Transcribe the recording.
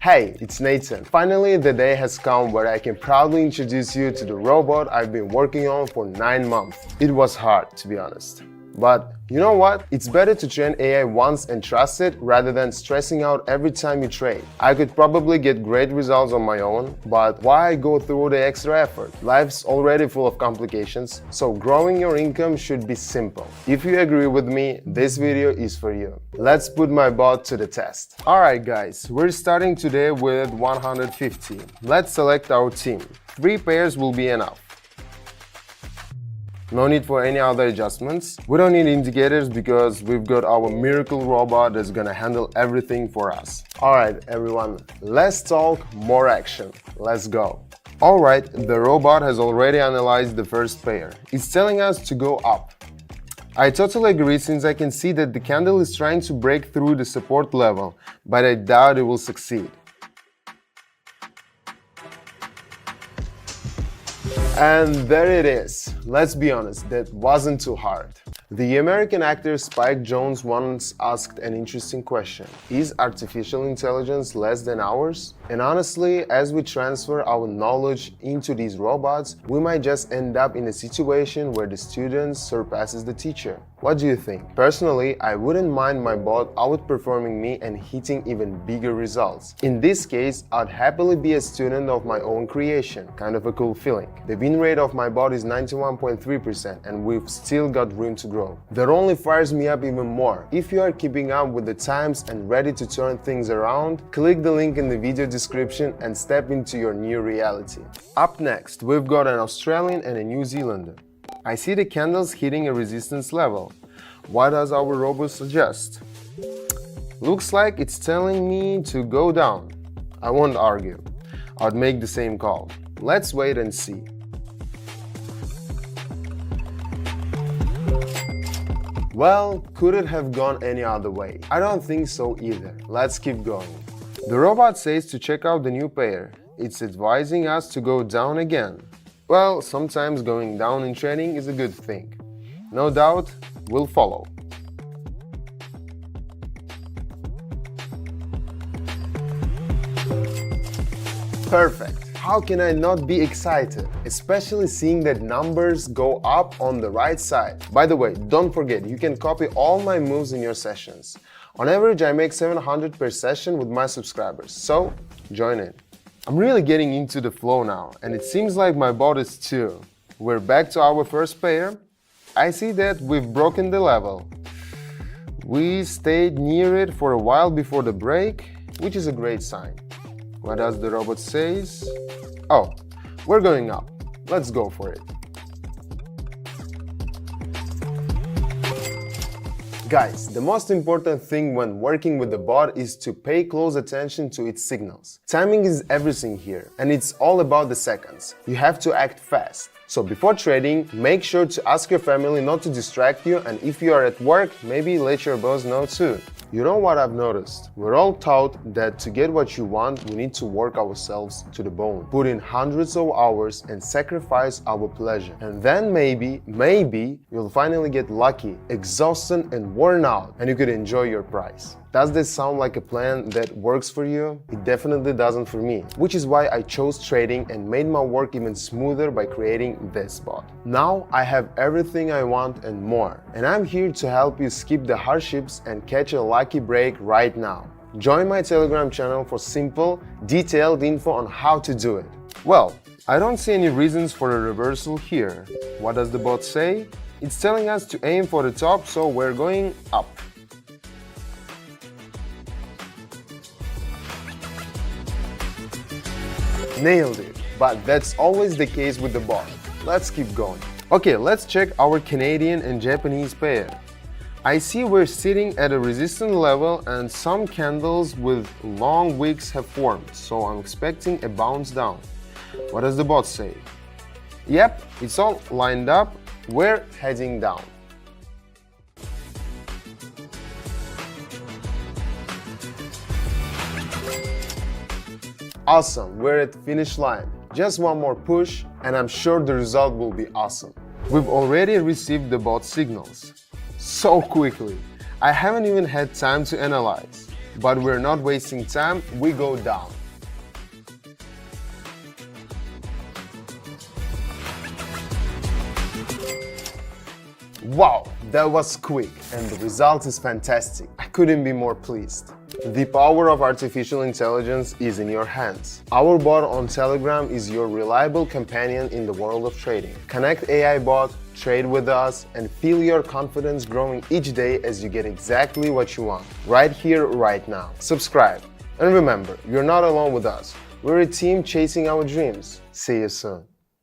Hey, it's Nathan. Finally, the day has come where I can proudly introduce you to the robot I've been working on for 9 months. It was hard, to be honest. But you know what? It's better to train AI once and trust it rather than stressing out every time you train. I could probably get great results on my own, but why go through the extra effort? Life's already full of complications, so growing your income should be simple. If you agree with me, this video is for you. Let's put my bot to the test. Alright guys, we're starting today with 150. Let's select our team. 3 pairs will be enough. No need for any other adjustments. We don't need indicators because we've got our miracle robot that's gonna handle everything for us. Alright everyone, less talk, more action. Let's go. Alright, the robot has already analyzed the first pair. It's telling us to go up. I totally agree since I can see that the candle is trying to break through the support level, but I doubt it will succeed. And there it is. Let's be honest, that wasn't too hard. The American actor Spike Jonze once asked an interesting question. Is artificial intelligence less than ours? And honestly, as we transfer our knowledge into these robots, we might just end up in a situation where the student surpasses the teacher. What do you think? Personally, I wouldn't mind my bot outperforming me and hitting even bigger results. In this case, I'd happily be a student of my own creation. Kind of a cool feeling. The win rate of my bot is 91.3% and we've still got room to grow. That only fires me up even more. If you are keeping up with the times and ready to turn things around, click the link in the video description and step into your new reality. Up next, we've got an Australian and a New Zealander. I see the candles hitting a resistance level. What does our robot suggest? Looks like it's telling me to go down. I won't argue. I'd make the same call. Let's wait and see. Well, could it have gone any other way? I don't think so either. Let's keep going. The robot says to check out the new pair. It's advising us to go down again. Well, sometimes going down in trading is a good thing. No doubt, we'll follow. Perfect. How can I not be excited? Especially seeing that numbers go up on the right side. By the way, don't forget, you can copy all my moves in your sessions. On average, I make 700 per session with my subscribers, so join in. I'm really getting into the flow now, and it seems like my bot is too. We're back to our first pair. I see that we've broken the level. We stayed near it for a while before the break, which is a great sign. What does the robot say? Oh, we're going up. Let's go for it. Guys, the most important thing when working with the bot is to pay close attention to its signals. Timing is everything here, and it's all about the seconds. You have to act fast. So before trading, make sure to ask your family not to distract you, and if you are at work, maybe let your boss know too. You know what I've noticed? We're all taught that to get what you want, we need to work ourselves to the bone, put in hundreds of hours and sacrifice our pleasure. And then maybe you'll finally get lucky, exhausted and worn out, and you could enjoy your prize. Does this sound like a plan that works for you? It definitely doesn't for me, which is why I chose trading and made my work even smoother by creating this bot. Now I have everything I want and more, and I'm here to help you skip the hardships and catch a lucky break right now. Join my Telegram channel for simple, detailed info on how to do it. Well, I don't see any reasons for a reversal here. What does the bot say? It's telling us to aim for the top, so we're going up. Nailed it, but that's always the case with the bot. Let's keep going. Okay, let's check our Canadian and Japanese pair. I see we're sitting at a resistance level and some candles with long wicks have formed, so I'm expecting a bounce down. What does the bot say? Yep, it's all lined up. We're heading down. Awesome, we're at the finish line. Just one more push and I'm sure the result will be awesome. We've already received the bot signals. So quickly. I haven't even had time to analyze. But we're not wasting time, we go down. Wow, that was quick, and the result is fantastic. I couldn't be more pleased. The power of artificial intelligence is in your hands. Our bot on Telegram is your reliable companion in the world of trading. Connect AI bot, trade with us, and feel your confidence growing each day as you get exactly what you want, right here, right now. Subscribe. And remember, you're not alone with us. We're a team chasing our dreams. See you soon.